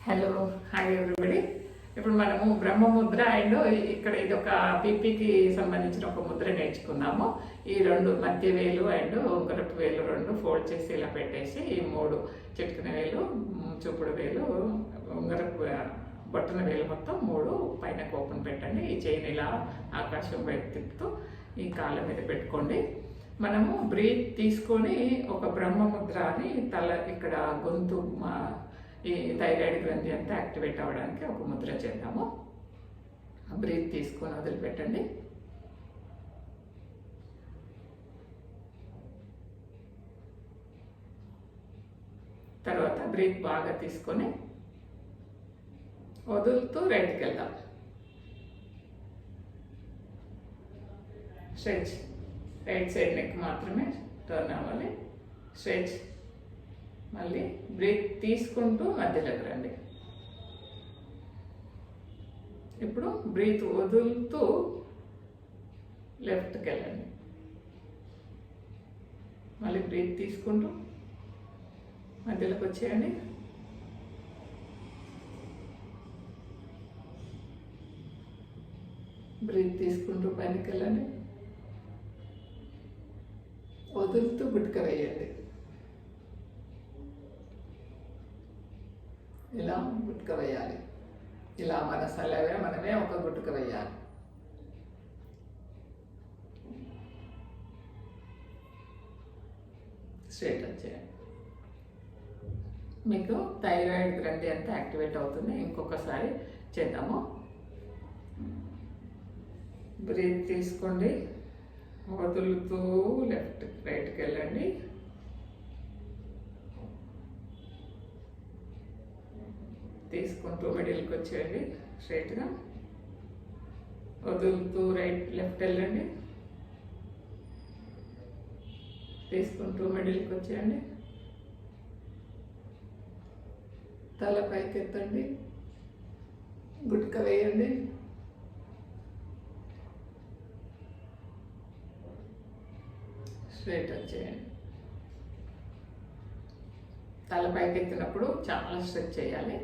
Hello, hi everybody. ఇప్పుడు మనము బ్రహ్మముద్ర and ఇక్కడ ఇది ఒక పీపీకి సంబంధించిన ఒక ముద్ర నేర్చుకున్నాము. ఈ రెండు మధ్య వేలు అండ్ ఉంగరపు వేలు రెండు ఫోల్డ్ చేసి ఇలా పెట్టేసి ఈ మూడు చిటికిన వేలు, చూపుడు వేలు, ఉంగరపు బొట్టన వేలు మొత్తం మూడు పైన ఓపెన్ పెట్టండి. ఈ చైన్ ఇలా ఆకాశం వైపు తిప్పుతూ ఈ కాళ్ళ మీద పెట్టుకోండి. మనము బ్రీత్ తీసుకొని ఒక బ్రహ్మముద్ర అని తల ఇక్కడ గొంతు ఈ థైరాయిడ్ గ్రంథి అంతా యాక్టివేట్ అవ్వడానికి ఒక ముద్ర చేద్దాము. బ్రీత్ తీసుకొని వదిలిపెట్టండి. తర్వాత బ్రీత్ బాగా తీసుకొని వదులుతూ రైట్కి వెళ్దాం. స్ట్రెచ్, రైట్ సైడ్ నెక్ మాత్రమే టర్న్ అవ్వాలి. స్ట్రెచ్, మళ్ళీ బ్రీత్ తీసుకుంటూ మధ్యలోకి రండి. ఇప్పుడు బ్రీత్ వదులుతూ లెఫ్ట్కి వెళ్ళండి. మళ్ళీ బ్రీత్ తీసుకుంటూ మధ్యలోకి వచ్చేయండి. బ్రీత్ తీసుకుంటూ పైనకి వెళ్ళండి. వదులుతూ గుట్క వేయండి. ఇలా గుట్క వేయాలి. ఇలా మన సలవే మనమే ఒక గుట్క వేయాలి. స్ట్రైట్ వచ్చేయండి. మీకు థైరాయిడ్ గ్రంథి అంతా యాక్టివేట్ అవుతుంది. ఇంకొకసారి చేద్దాము. బ్రీత్ తీసుకోండి, వదులుతూ లెఫ్ట్ రైట్కి వెళ్ళండి. తీసుకుంటూ మిడిల్కి వచ్చేయండి స్ట్రైట్గా. వదులుతూ లెఫ్ట్ వెళ్ళండి. తీసుకుంటూ మిడిల్కి వచ్చేయండి. తల పైకి ఎత్తండి, గుట్క వేయండి. స్ట్రైట్ వచ్చేయండి. తల పైకి ఎత్తినప్పుడు చాలా స్ట్రెచ్ చేయాలి.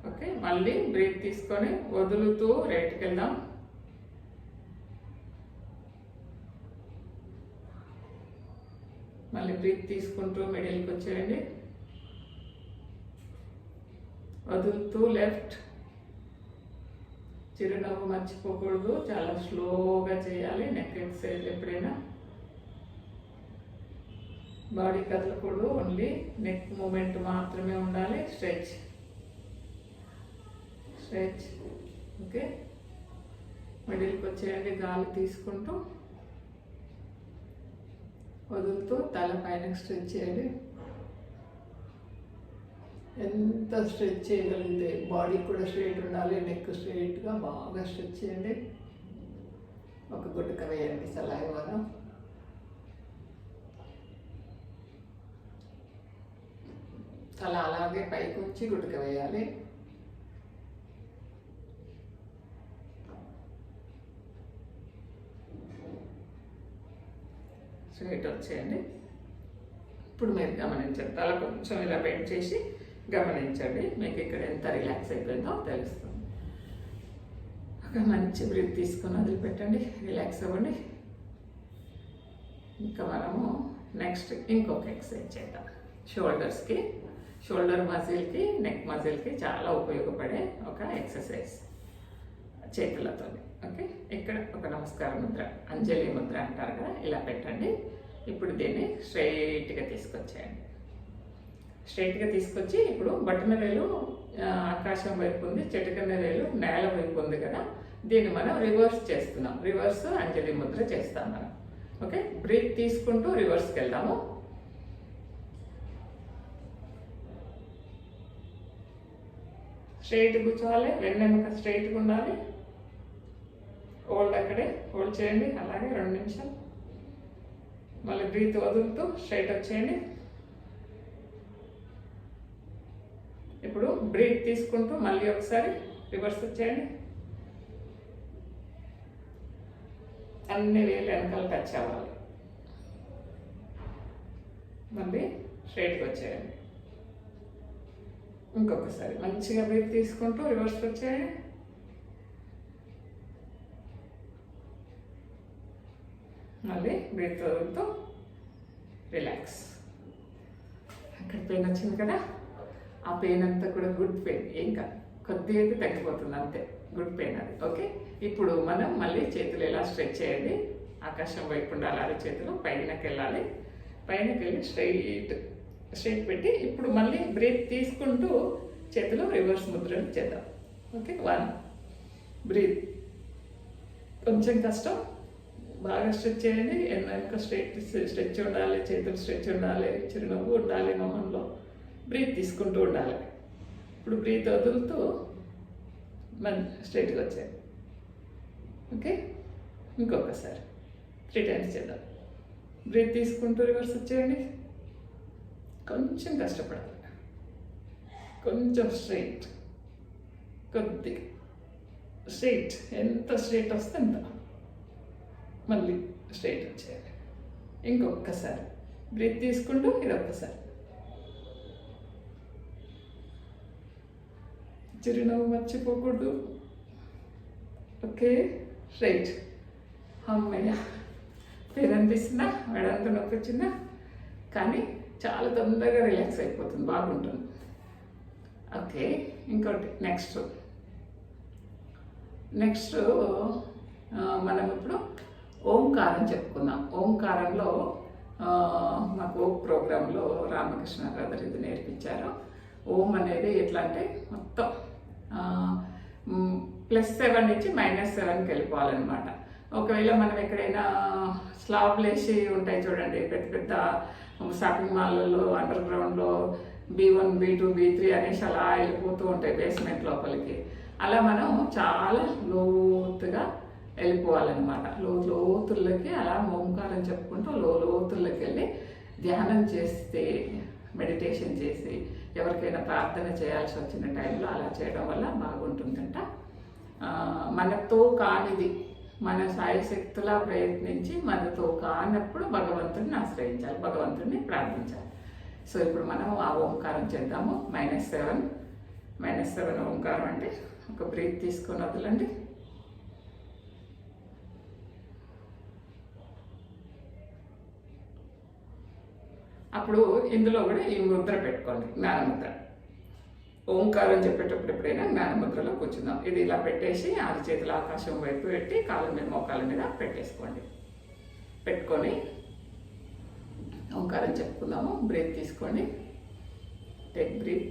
ఓకే, మళ్ళీ బ్రీత్ తీసుకొని వదులుతూ రైట్కి వెళ్దాం. మళ్ళీ బ్రీత్ తీసుకుంటూ మిడిల్కి వచ్చేయండి. వదులుతూ లెఫ్ట్. చిరునవ్వు మర్చిపోకూడదు, చాలా స్లోగా చేయాలి. నెక్ ఎక్సర్సైజ్ ఎప్పుడైనా బాడీ కదలకూడదు, ఓన్లీ నెక్ మూమెంట్ మాత్రమే ఉండాలి. Stretch stretch. ఓకే, మిడిల్కి వచ్చేయండి. గాలి తీసుకుంటూ వదులుతూ తల పైన స్ట్రెచ్ చేయండి. ఎంత స్ట్రెచ్ చేయగలిగితే బాడీ కూడా స్ట్రైట్ ఉండాలి. నెక్ స్ట్రైట్గా బాగా స్ట్రెచ్ చేయండి. ఒక గుడ్డక వేయండి సలైవాన. తల అలాగే పైకి ఉంచి గుడ్డక వేయాలి. స్ట్రైట్ వచ్చేయండి. ఇప్పుడు మీరు గమనించండి, తల కొంచెం ఇలా బెండ్ చేసి గమనించండి. మీకు ఇక్కడ ఎంత రిలాక్స్ అయిపోయిందో తెలుస్తుంది. ఒక మంచి బ్రీత్ తీసుకొని వదిలిపెట్టండి, రిలాక్స్ అవ్వండి. ఇంకా మనము నెక్స్ట్ ఇంకొక ఎక్సర్సైజ్ చేద్దాం. షోల్డర్స్కి, షోల్డర్ మజిల్కి, నెక్ మజిల్కి చాలా ఉపయోగపడే ఒక ఎక్సర్సైజ్ చేతులతో. ఓకే, ఇక్కడ ఒక నమస్కార ముద్ర, అంజలి ముద్ర అంటారు కదా, ఇలా పెట్టండి. ఇప్పుడు దీన్ని స్ట్రైట్గా తీసుకొచ్చేయండి. స్ట్రైట్గా తీసుకొచ్చి ఇప్పుడు బటన వేలు ఆకాశం వైపు ఉంది, చిటికెన వేలు నేల వైపు ఉంది కదా, దీన్ని మనం రివర్స్ చేస్తున్నాం. రివర్స్ అంజలి ముద్ర చేస్తాం మనం. ఓకే, బ్రీత్ తీసుకుంటూ రివర్స్కి వెళ్దాము. స్ట్రైట్ కూర్చోవాలి, వెన్నెముక స్ట్రైట్గా ఉండాలి. హోల్డ్ అక్కడే హోల్డ్ చేయండి, అలాగే 2 నిమిషాలు. మళ్ళీ బ్రీత్ వదులుతూ స్ట్రైట్ వచ్చేయండి. ఇప్పుడు బ్రీత్ తీసుకుంటూ మళ్ళీ ఒకసారి రివర్స్ వచ్చేయండి. అన్ని వేలు వెనకాల టచ్ అవ్వాలి. మళ్ళీ స్ట్రైట్గా వచ్చేయండి. ఇంకొకసారి మంచిగా బ్రీత్ తీసుకుంటూ రివర్స్ వచ్చేయండి. మళ్ళీ బ్రీత్ వదులుతూ రిలాక్స్. అక్కడ పెయిన్ వచ్చింది కదా, ఆ పెయిన్ అంతా కూడా గుడ్ పెయిన్, ఏం కాదు, కొద్దిగా అయితే తగ్గిపోతుంది అంతే, గుడ్ పెయిన్ అది. ఓకే, ఇప్పుడు మనం మళ్ళీ చేతులు ఎలా స్ట్రెచ్ చేయండి, ఆకాశం వైపు ఉండాలి, అవి చేతులు పైనకి వెళ్ళాలి, పైనకి వెళ్ళి స్ట్రైట్ పెట్టి ఇప్పుడు మళ్ళీ బ్రీత్ తీసుకుంటూ చేతులు రివర్స్ ముద్రలు చేద్దాం. Okay, 1 breath. కొంచెం కష్టం, బాగా స్ట్రెచ్ చేయండి, వెనక స్ట్రెచ్ ఉండాలి, చేతులు స్ట్రెచ్ ఉండాలి, చిరునవ్వు ఉండాలి మొహంలో, బ్రీత్ తీసుకుంటూ ఉండాలి. ఇప్పుడు బ్రీత్ వదులుతూ స్ట్రైట్గా వచ్చాయి. ఓకే, ఇంకొకసారి 3 టైమ్స్ చేద్దాం. బ్రీత్ తీసుకుంటూ రివర్స్ వచ్చేయండి. కొంచెం కష్టపడాలి, కొంచెం స్ట్రైట్, కొద్దిగా స్ట్రైట్, ఎంత స్ట్రైట్ వస్తే అంత, మళ్ళీ స్ట్రైట్ వచ్చేయాలి. ఇంకొకసారి బ్రీత్ తీసుకుంటూ ఇదొక్కసారి, చిరునవ్వు మర్చిపోకూడదు. Okay, straight. అమ్మయ్య, పేరు అనిపిస్తుందా, మెడంతా నొప్పి వచ్చిందా, కానీ చాలా తొందరగా రిలాక్స్ అయిపోతుంది, బాగుంటుంది. ఓకే, ఇంకోటి నెక్స్ట్ మనం ఇప్పుడు ఓంకారం చెప్పుకుందాం. ఓంకారంలో మాకు ఓం ప్రోగ్రాంలో రామకృష్ణ గారు ఇది నేర్పించారు. ఓం అనేది ఎట్లా అంటే మొత్తం +7 నుంచి -7కి వెళ్ళిపోవాలన్నమాట. ఒకవేళ మనం ఎక్కడైనా స్లాబ్లు వేసి ఉంటాయి చూడండి, పెద్ద పెద్ద షాపింగ్ మాల్లలో అండర్ గ్రౌండ్లో B1 B2 B3 అనేసి అలా వెళ్ళిపోతూ ఉంటాయి బేస్మెంట్ లోపలికి. అలా మనం చాలా లోతుగా వెళ్ళిపోవాలన్నమాట. లోతుల్లోకి అలా ఓంకారం చెప్పుకుంటూ లోతుల్లోకి వెళ్ళి ధ్యానం చేస్తే, మెడిటేషన్ చేసి, ఎవరికైనా ప్రార్థన చేయాల్సి వచ్చిన టైంలో అలా చేయడం వల్ల బాగుంటుందంట. మనతో కానిది మన సాయశక్తులా ప్రయత్నించి మనతో కానప్పుడు భగవంతుడిని ఆశ్రయించాలి, భగవంతుడిని ప్రార్థించాలి. సో ఇప్పుడు మనం ఆ ఓంకారం చేద్దాము. -7 ఓంకారం అంటే ఒక బ్రీత్ తీసుకొని వదలండి. అప్పుడు ఇందులో కూడా ఈ ముద్ర పెట్టుకోండి, జ్ఞానముద్ర. ఓంకారం చెప్పేటప్పుడు ఎప్పుడైనా జ్ఞానముద్రలో కూర్చుందాం. ఇది ఇలా పెట్టేసి 6 చేతులు ఆకాశం వైపు పెట్టి కాళ్ళ మీద మోకాళ్ళ మీద పెట్టేసుకోండి. పెట్టుకొని ఓంకారం చెప్పుకుందాము. బ్రీత్ తీసుకోండి, టేక్ బ్రీత్.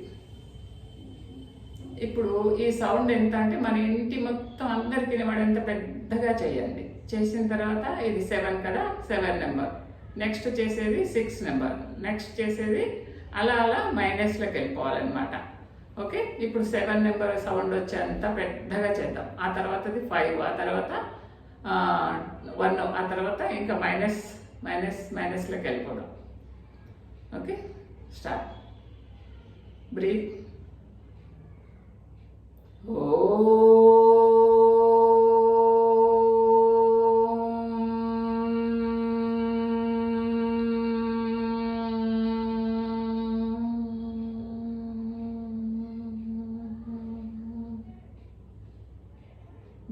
ఇప్పుడు ఈ సౌండ్ ఎంత అంటే మన ఇంటి మొత్తం అందరికి వినబడేంత పెద్దగా చేయండి. చేసిన తర్వాత ఇది 7 కదా, 7 నెంబర్. నెక్స్ట్ చేసేది 6 నెంబర్, నెక్స్ట్ చేసేది అలా అలా మైనస్లోకి వెళ్ళిపోవాలన్నమాట. ఓకే, ఇప్పుడు 7 నెంబర్ సౌండ్ వచ్చేంత పెద్దగా చేద్దాం. ఆ తర్వాతది 5, ఆ తర్వాత 1, ఆ తర్వాత ఇంకా మైనస్లోకి వెళ్ళిపోదాం. Okay, start. Breath.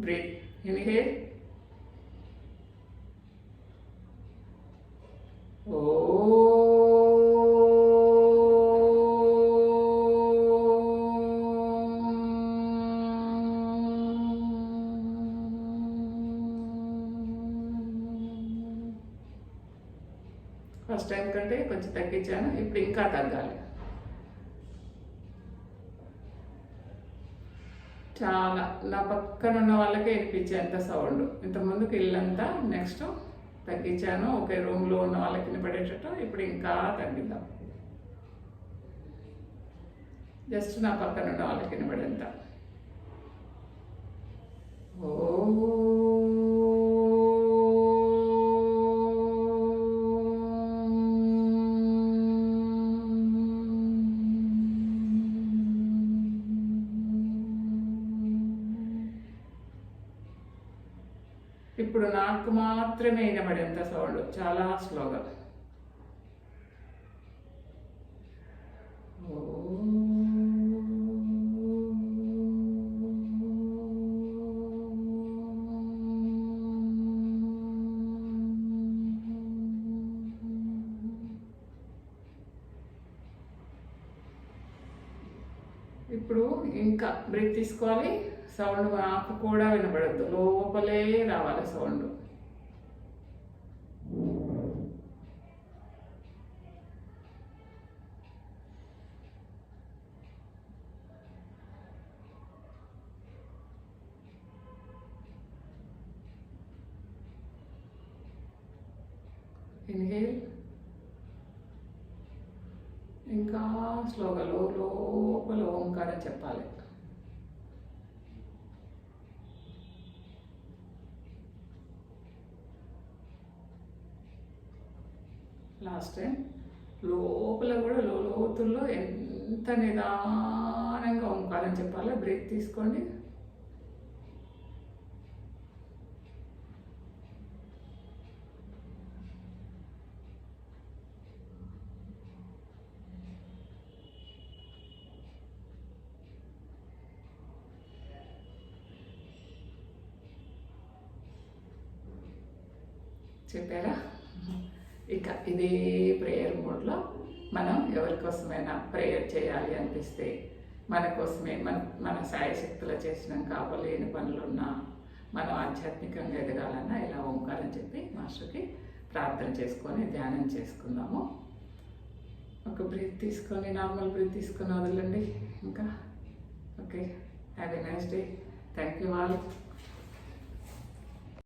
Breathe. Inhale. First time కంటే కొంచెం తగ్గించాను, ఇప్పుడు ఇంకా తగ్గాలి. చాలా నా పక్కన ఉన్న వాళ్ళకే వినిపించేంత సౌండ్. ఇంతకుముందుకు ఇల్లంతా, నెక్స్ట్ తగ్గించాను. ఒకే రూమ్లో ఉన్న వాళ్ళకి వినపడేటట్టు, ఇప్పుడు ఇంకా తగ్గిద్దాం. జస్ట్ నా పక్కన ఉన్న వాళ్ళకి వినపడేంత. ఇప్పుడు నాకు మాత్రమే వినబడేంత సౌండ్, చాలా స్లోగా. ఇప్పుడు ఇంకా బ్రేక్ తీసుకోవాలి. సౌండ్ మాకు కూడా వినపడద్దు, లోపలే రావాలి సౌండ్. ఇన్హేల్, ఇంకా స్లోగా లోపల ఓంకారం చెప్పాలి. లాస్ట్ టైం లోపల కూడా లోతుల్లో ఎంత నిదానంగా ఓంకారం చెప్పాలి. బ్రేక్ తీసుకోండి. చెప్పారా? ఇక ఇదే ప్రేయర్ మోడ్లో మనం ఎవరికోసమైనా ప్రేయర్ చేయాలి అనిపిస్తే, మన కోసమే మన సాయశక్తులు చేసినాం కావలేని పనులున్నా, మనం ఆధ్యాత్మికంగా ఎదగాలన్నా ఇలా ఓంకారం చెప్పి మాస్టర్కి ప్రార్థన చేసుకొని ధ్యానం చేసుకుందాము. ఒక బ్రీత్ తీసుకొని, నార్మల్ బ్రీత్ తీసుకొని వదలండి. ఇంకా okay, have a nice day. Thank you all.